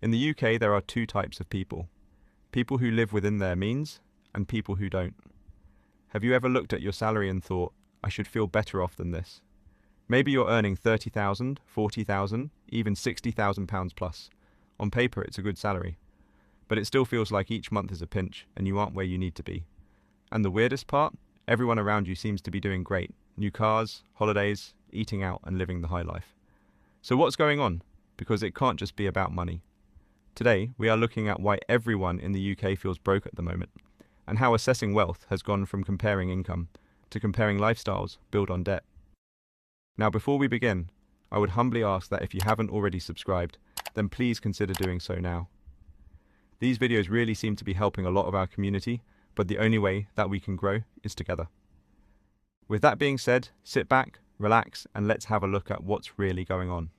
In the UK, there are two types of people. People who live within their means and people who don't. Have you ever looked at your salary and thought, I should feel better off than this? Maybe you're earning 30,000, 40,000, even 60,000 pounds plus. On paper, it's a good salary. But it still feels like each month is a pinch and you aren't where you need to be. And the weirdest part? Everyone around you seems to be doing great. New cars, holidays, eating out and living the high life. So what's going on? Because it can't just be about money. Today, we are looking at why everyone in the UK feels broke at the moment, and how assessing wealth has gone from comparing income to comparing lifestyles built on debt. Now, before we begin, I would humbly ask that if you haven't already subscribed, then please consider doing so now. These videos really seem to be helping a lot of our community, but the only way that we can grow is together. With that being said, sit back, relax, and let's have a look at what's really going on.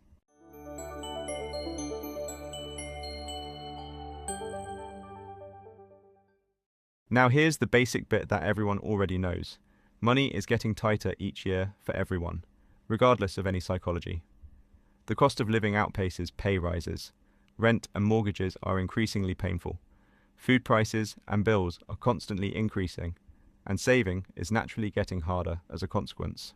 Now here's the basic bit that everyone already knows. Money is getting tighter each year for everyone, regardless of any psychology. The cost of living outpaces pay rises. Rent and mortgages are increasingly painful. Food prices and bills are constantly increasing, and saving is naturally getting harder as a consequence.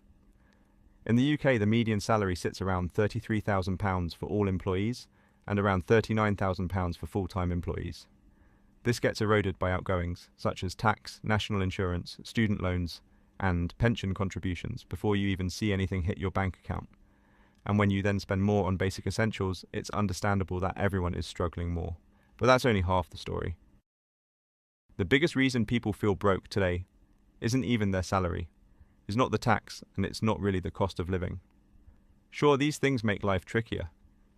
In the UK, the median salary sits around £33,000 for all employees and around £39,000 for full-time employees. This gets eroded by outgoings, such as tax, national insurance, student loans, and pension contributions before you even see anything hit your bank account. And when you then spend more on basic essentials, it's understandable that everyone is struggling more. But that's only half the story. The biggest reason people feel broke today isn't even their salary. It's not the tax, and it's not really the cost of living. Sure, these things make life trickier,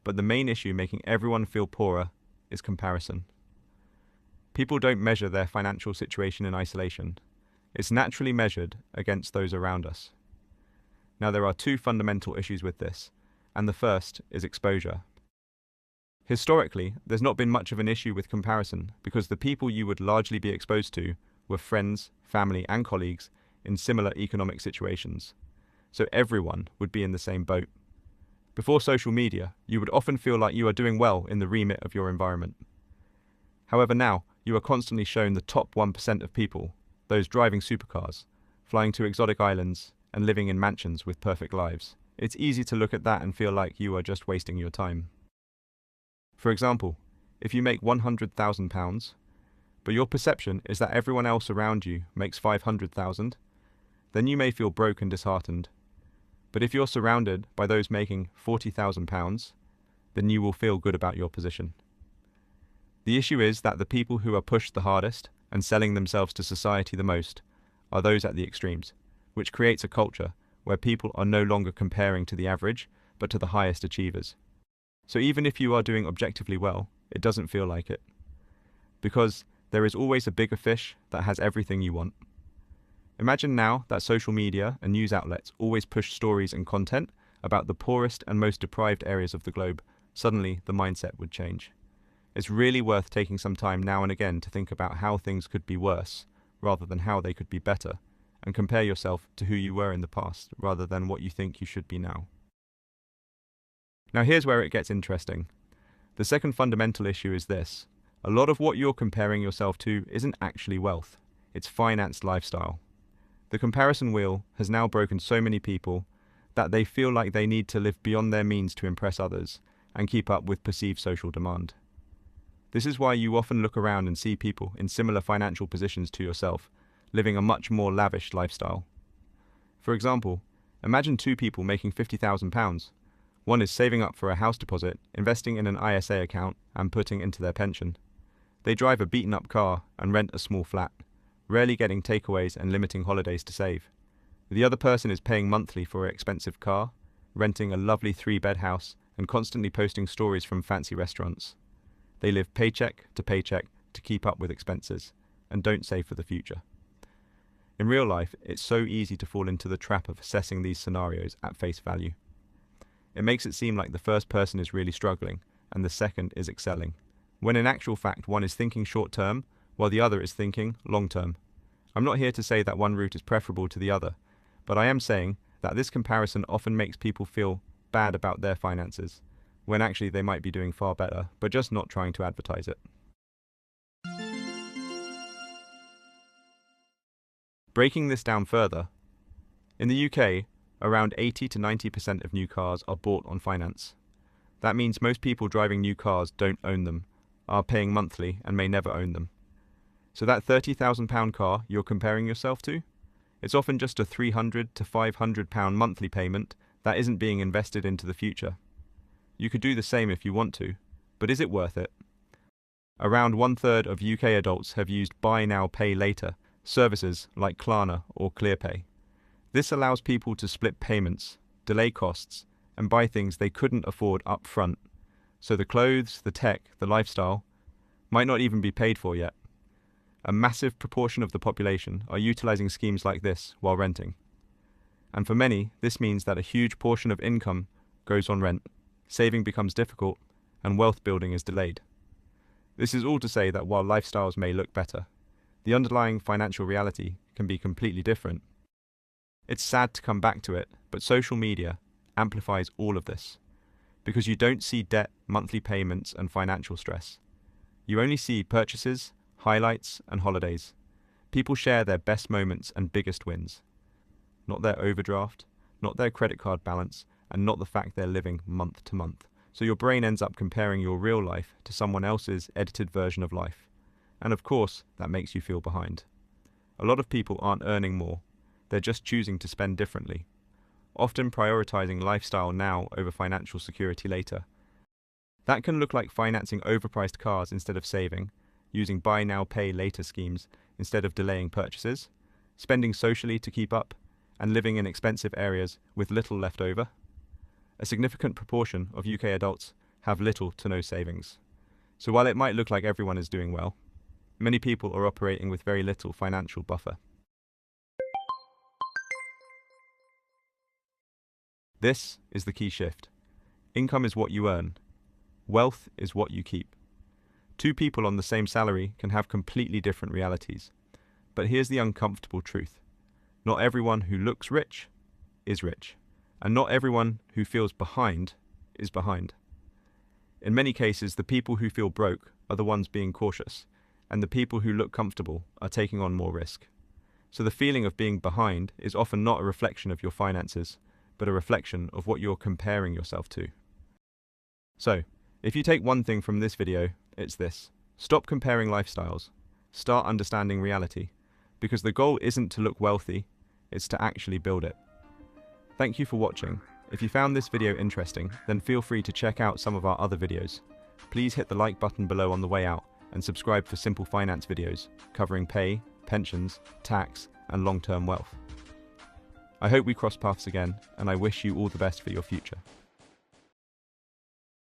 but the main issue making everyone feel poorer is comparison. People don't measure their financial situation in isolation. It's naturally measured against those around us. Now, there are two fundamental issues with this, and the first is exposure. Historically, there's not been much of an issue with comparison because the people you would largely be exposed to were friends, family, and colleagues in similar economic situations. So everyone would be in the same boat. Before social media, you would often feel like you are doing well in the remit of your environment. However, now, you are constantly shown the top 1% of people, those driving supercars, flying to exotic islands, and living in mansions with perfect lives. It's easy to look at that and feel like you are just wasting your time. For example, if you make £100,000, but your perception is that everyone else around you makes £500,000, then you may feel broke and disheartened. But if you're surrounded by those making £40,000, then you will feel good about your position. The issue is that the people who are pushed the hardest and selling themselves to society the most are those at the extremes, which creates a culture where people are no longer comparing to the average, but to the highest achievers. So even if you are doing objectively well, it doesn't feel like it. Because there is always a bigger fish that has everything you want. Imagine now that social media and news outlets always push stories and content about the poorest and most deprived areas of the globe. Suddenly, the mindset would change. It's really worth taking some time now and again to think about how things could be worse, rather than how they could be better, and compare yourself to who you were in the past, rather than what you think you should be now. Now here's where it gets interesting. The second fundamental issue is this. A lot of what you're comparing yourself to isn't actually wealth. It's financed lifestyle. The comparison wheel has now broken so many people that they feel like they need to live beyond their means to impress others and keep up with perceived social demand. This is why you often look around and see people in similar financial positions to yourself, living a much more lavish lifestyle. For example, imagine two people making £50,000. One is saving up for a house deposit, investing in an ISA account, and putting into their pension. They drive a beaten-up car and rent a small flat, rarely getting takeaways and limiting holidays to save. The other person is paying monthly for an expensive car, renting a lovely 3-bed house, and constantly posting stories from fancy restaurants. They live paycheck to keep up with expenses, and don't save for the future. In real life, it's so easy to fall into the trap of assessing these scenarios at face value. It makes it seem like the first person is really struggling, and the second is excelling, when in actual fact one is thinking short-term, while the other is thinking long-term. I'm not here to say that one route is preferable to the other, but I am saying that this comparison often makes people feel bad about their finances, when actually they might be doing far better, but just not trying to advertise it. Breaking this down further, in the UK, around 80 to 90% of new cars are bought on finance. That means most people driving new cars don't own them, are paying monthly and may never own them. So that £30,000 car you're comparing yourself to, it's often just a £300 to £500 monthly payment that isn't being invested into the future. You could do the same if you want to, but is it worth it? Around 1/3 of UK adults have used Buy Now, Pay Later services like Klarna or ClearPay. This allows people to split payments, delay costs, and buy things they couldn't afford up front. So the clothes, the tech, the lifestyle might not even be paid for yet. A massive proportion of the population are utilizing schemes like this while renting. And for many, this means that a huge portion of income goes on rent, saving becomes difficult, and wealth building is delayed. This is all to say that while lifestyles may look better, the underlying financial reality can be completely different. It's sad to come back to it, but social media amplifies all of this, because you don't see debt, monthly payments, and financial stress. You only see purchases, highlights, and holidays. People share their best moments and biggest wins, not their overdraft, not their credit card balance, and not the fact they're living month to month. So your brain ends up comparing your real life to someone else's edited version of life. And of course, that makes you feel behind. A lot of people aren't earning more, they're just choosing to spend differently, often prioritizing lifestyle now over financial security later. That can look like financing overpriced cars instead of saving, using Buy Now, Pay Later schemes instead of delaying purchases, spending socially to keep up, and living in expensive areas with little left over. A significant proportion of UK adults have little to no savings. So while it might look like everyone is doing well, many people are operating with very little financial buffer. This is the key shift. Income is what you earn. Wealth is what you keep. Two people on the same salary can have completely different realities. But here's the uncomfortable truth. Not everyone who looks rich is rich, and not everyone who feels behind is behind. In many cases, the people who feel broke are the ones being cautious, and the people who look comfortable are taking on more risk. So the feeling of being behind is often not a reflection of your finances, but a reflection of what you're comparing yourself to. So, if you take one thing from this video, it's this. Stop comparing lifestyles. Start understanding reality. Because the goal isn't to look wealthy, it's to actually build it. Thank you for watching. If you found this video interesting, then feel free to check out some of our other videos. Please hit the like button below on the way out, and subscribe for simple finance videos covering pay, pensions, tax, and long-term wealth. I hope we cross paths again, and I wish you all the best for your future.